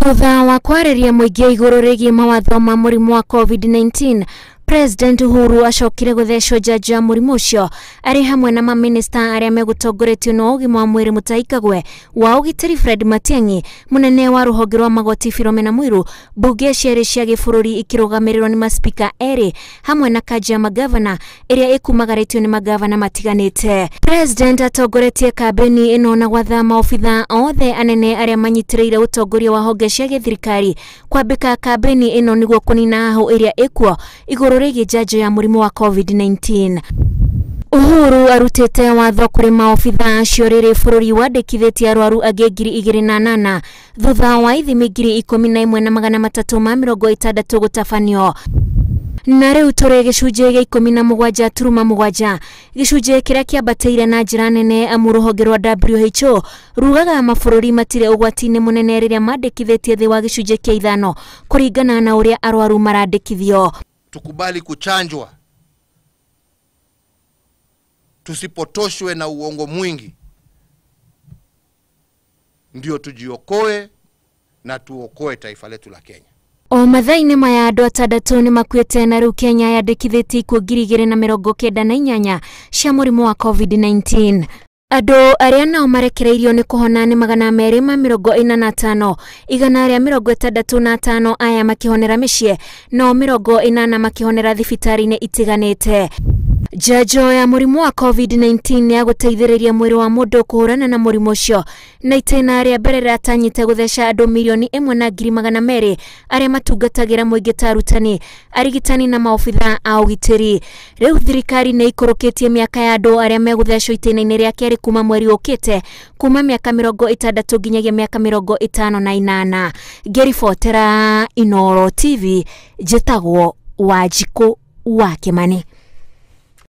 Thutha wa kwarĩria mũingĩ igũrũ rĩgiĩ mawatho ma mũrimũ wa COVID-19, President Uhuru acokire guthecwo njanjo ya mũrimũ ũcio arĩ hamwe na maminista arĩa megũtongoretio na ũgima wa mwĩrĩ Mutahi Kagwe, wa ũgitĩri Fred Matiang'i, mũnene wa rũhonge rwa magoti Philomena Mwilu, mbunge cierĩ cia gĩbũrũri ikĩrũgamĩrĩrwo nĩ maspika erĩ hamwe na kanjũ ya magavana ĩrĩa ĩkumagaritio nĩ magavana matiganĩte. President atongoretie kambeni ĩno na gwatha maobitha othe anene arĩa manyitĩrĩire ũtongoria wa honge cia gĩthirikari kwambĩka kambeni ĩno nĩguo kũnina hahũ ĩrĩa ĩkuo igũrũ rĩgiĩ njanjo ya mũrimũ wa COVID-19. Uhuru arutĩte watho kũrĩ maobitha acio rĩrĩ bũrũri wandĩkithĩtie arwaru angĩ 2,800 thutha wa ithimi 11,360 gũtabanio. Na rĩu tũrĩ gĩcunjĩ gĩa 17.7, gĩcunjĩ kĩrĩa kĩambatĩire na njĩra nene amu rũhonge rwa WHO rugaga mabũrũri matirĩ ũgwati-inĩ mũnene rĩrĩa mandĩkithĩtie thĩ wa gĩcunjĩ kĩa 5 kũringana na ũrĩa arwaru marandĩkithio. Tukubali kuchanjwa, tusipotoshwe na uongo mwingi, ndio tujiokoe na tuokoe taifa letu la Kenya. O mathaa-inĩ maya andũ 6 nĩ makuĩte na rĩu Kenya yandĩkithĩtie ikuũ 298 cia mũrimũ wa COVID-19. Andũ arĩa nao marekereirio nĩ kũhona nĩ 245, 165 aya makĩhonera mĩciĩ, no 40 makĩhonera thibitarĩ-inĩ itiganĩte. Njanjo ya mũrimũ wa COVID-19 nĩ ya gũteithĩrĩria mwĩrĩ wa mũndũ kũhũrana na mũrimũ ũcio, na itĩna rĩa mbere rĩratanyĩte gũtheca andũ 1,200,000 arĩa matungatagĩra mũingĩ ta arutani, arigitani na maobitha a ũgitĩri. Rĩu thirikari nĩ ikũrũkĩtie mĩaka ya andũ arĩa megũthecwo itĩna-inĩ rĩa kerĩ kuma mweri ũkĩte, kuma mĩaka 60 nginyagia mĩaka 58. Ngĩribotera Inooro TV, njĩtagwo Wanjikũ wa Kimani.